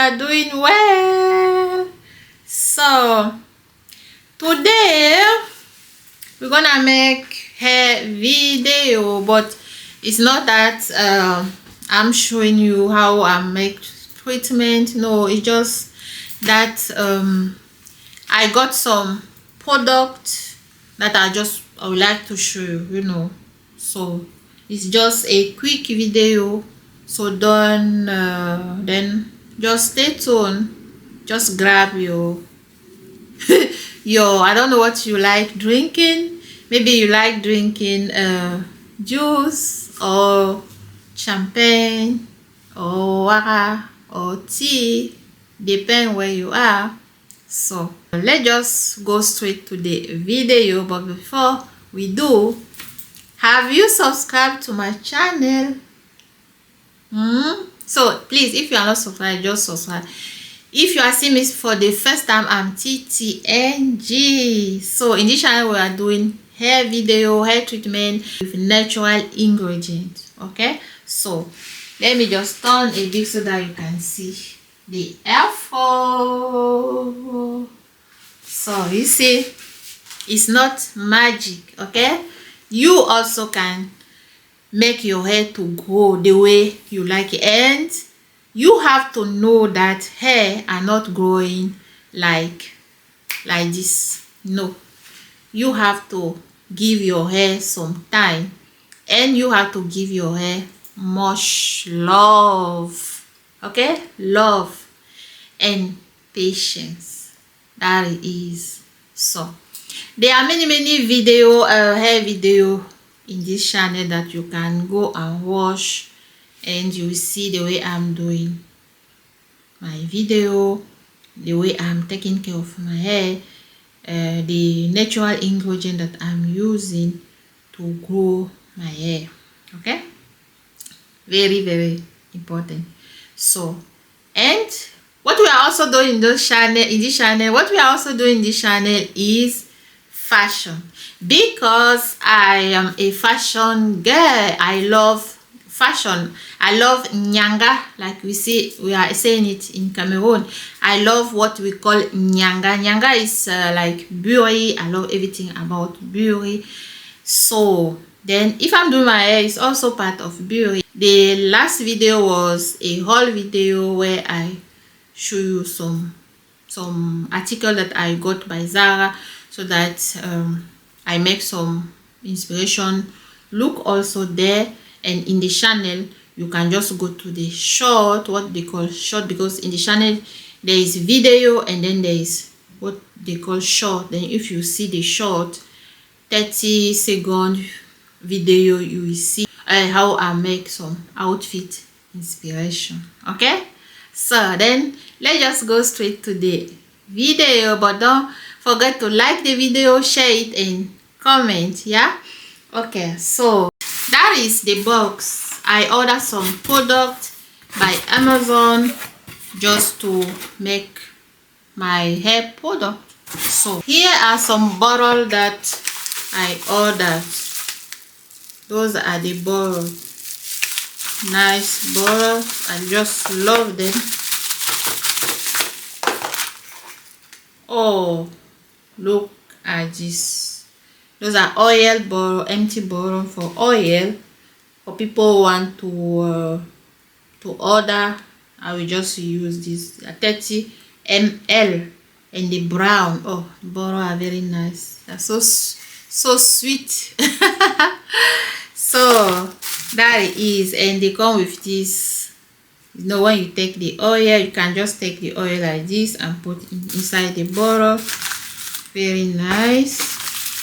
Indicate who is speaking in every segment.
Speaker 1: are doing well. So today we're gonna make hair video, but it's not that I'm showing you how I make treatment. No, it's just that I got some product that I would like to show you, so it's just a quick video, so don't then just stay tuned. Just grab your I don't know what you like drinking. Maybe you like drinking juice or champagne or water or tea, depend where you are. So let's just go straight to the video. But before we do, have you subscribed to my channel? So please, if you are not subscribed, just subscribe. If you are seeing me for the first time, I'm TTNG. So in this channel we are doing hair video, hair treatment with natural ingredients. Okay, so let me just turn a bit so that you can see the effort. So you see, it's not magic. Okay, you also can make your hair to grow the way you like it, and you have to know that hair are not growing like this. No, you have to give your hair some time, and you have to give your hair much love. Okay, love and patience. That is. So there are many video hair video in this channel that you can go and watch, and you see the way I'm doing my video, the way I'm taking care of my hair, the natural ingredient that I'm using to grow my hair. Okay, very important. So, and what we are also doing in this channel is fashion, because I am a fashion girl. I love fashion. I love nyanga, like we are saying it in Cameroon. I love what we call nyanga. Nyanga is like beauty. I love everything about beauty. So then if I'm doing my hair, it's also part of beauty. The last video was a haul video where I show you some article that I got by Zara, so that I make some inspiration look also there. And in the channel you can just go to the short, what they call short, because in the channel there is video and then there is what they call short. Then if you see the short 30-second video, you will see how I make some outfit inspiration. Okay, so then let's just go straight to the video, but don't forget to like the video, share it and comment. Yeah, okay, so that is the box. I ordered some product by Amazon just to make my hair product. So here are some bottles that I ordered. Those are the bottles. Nice bottles. I just love them. Oh, look at this. Those are oil bottle, empty bottle for oil. For people who want to order, I will just use this 30 ml. And the brown, oh, the bottle are very nice. They're so sweet. So that is, and they come with this. When you take the oil, you can just take the oil like this and put it inside the bottle. Very nice.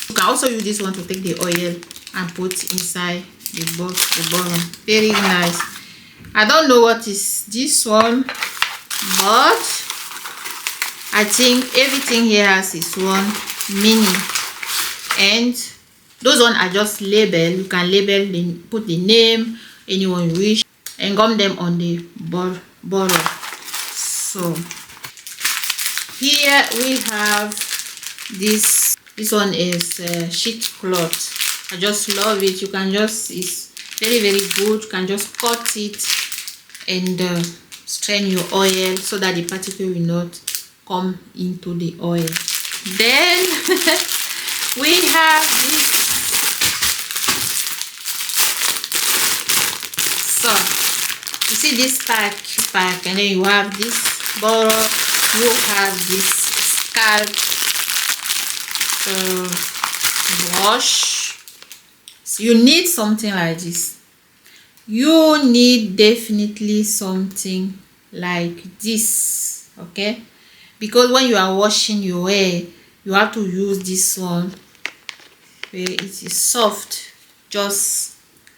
Speaker 1: You can also use this one to take the oil and put inside the bottle. Very nice. I don't know what is this one, but I think everything here has its one meaning. And those ones are just labeled. You can label, put the name, anyone you wish, and gum them on the bottle. So here we have this one is sheet cloth. I just love it. You can just, it's very good. You can just cut it and strain your oil so that the particle will not come into the oil. Then we have this. So you see this pack, and then you have this bottle, you have this scalp brush. So you need something like this. You need definitely something like this, okay? Because when you are washing your hair, you have to use this one where it is soft, just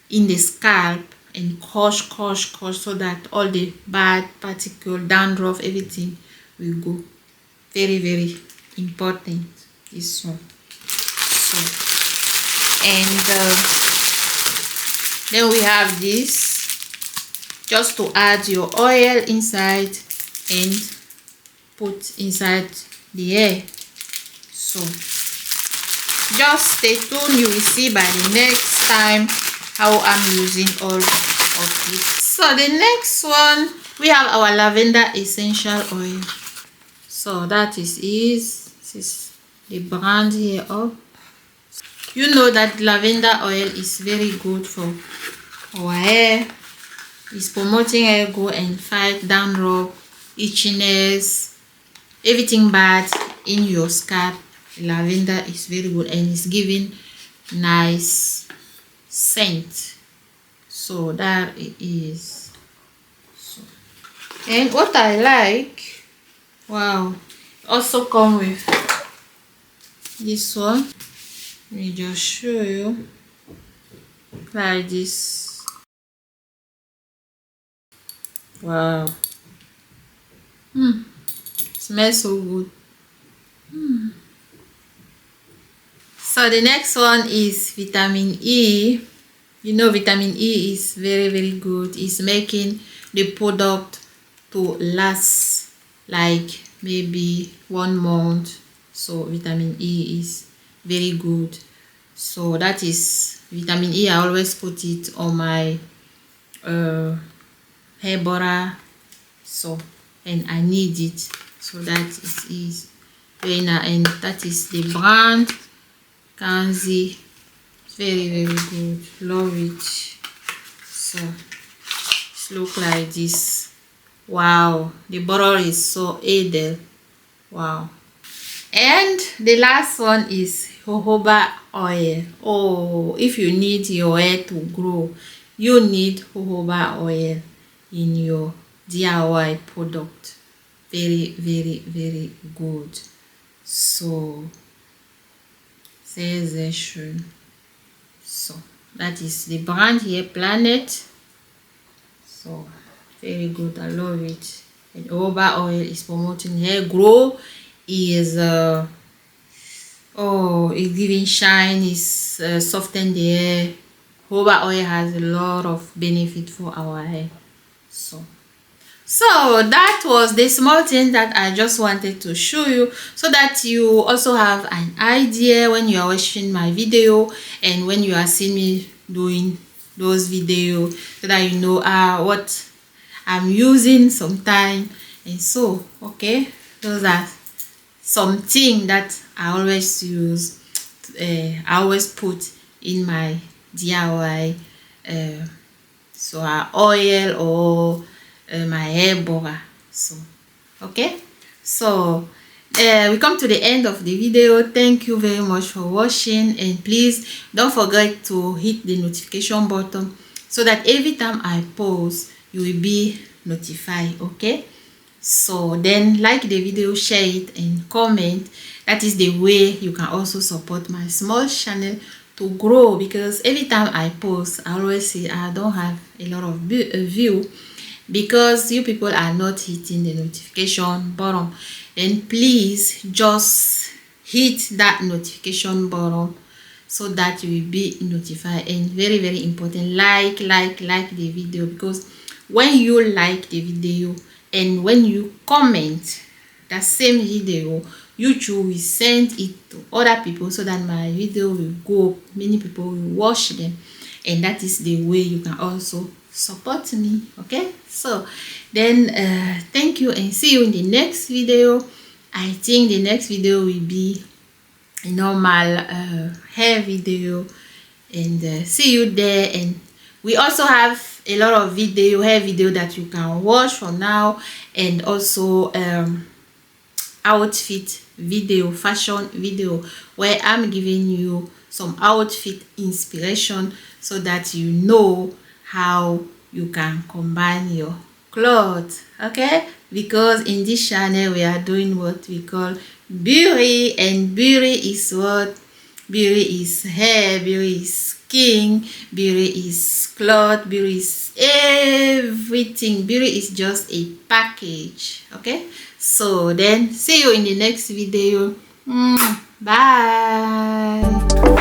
Speaker 1: in the scalp, and crush so that all the bad particle, dandruff, everything will go. Very, very important, this one. So, and then we have this, just to add your oil inside and put inside the hair. So just stay tuned, you will see by the next time how I'm using all of it. So the next one, we have our lavender essential oil. So that is this is the brand here up. You know that lavender oil is very good for our hair. It's promoting hair growth and fight dandruff, itchiness, everything bad in your scalp. Lavender is very good, and it's giving nice scent. So that it is. So, and what I like, wow, also come with this one. Let me just show you like this. Wow. Smells so good. So the next one is vitamin E. You know vitamin E is very, very good. It's making the product to last like maybe 1 month. So vitamin E is very good. So that is vitamin E. I always put it on my hair butter. So, and I need it. So that is very nice, and that is the brand Kanzi. Very, very good. Love it. So it looks like this. Wow, the bottle is so edel. Wow. And the last one is jojoba oil. Oh, if you need your hair to grow, you need jojoba oil in your DIY product. Very, very, very good. So sehr schön. So that is the brand here, Planet. So very good, I love it. And jojoba oil is promoting hair grow, is it's giving shine, is soften the hair. Jojoba oil has a lot of benefit for our hair. So that was the small thing that I just wanted to show you, so that you also have an idea when you are watching my video and when you are seeing me doing those videos, so that you know what I'm using sometime. And so okay, those are something that I always use, I always put in my DIY so oil or my hair butter. So okay, so we come to the end of the video. Thank you very much for watching, and please don't forget to hit the notification button so that every time I post you will be notified. Okay, so then like the video, share it, and comment. That is the way you can also support my small channel to grow, because every time I post I always say I don't have a lot of view because you people are not hitting the notification button. Then please just hit that notification button so that you will be notified. And very, very important, like the video, because when you like the video and when you comment that same video, YouTube will send it to other people so that my video will go, many people will watch them, and that is the way you can also support me. Okay, so Then thank you and see you in the next video. I think the next video will be a normal hair video, and see you there. And we also have a lot of hair video that you can watch from now, and also outfit video, fashion video, where I'm giving you some outfit inspiration so that you know how you can combine your clothes. Okay, because in this channel we are doing what we call beauty, and beauty is what? Beauty is hair, beauty is skin, beauty is cloth, beauty is everything. Beauty is just a package. Okay, so then see you in the next video. Bye.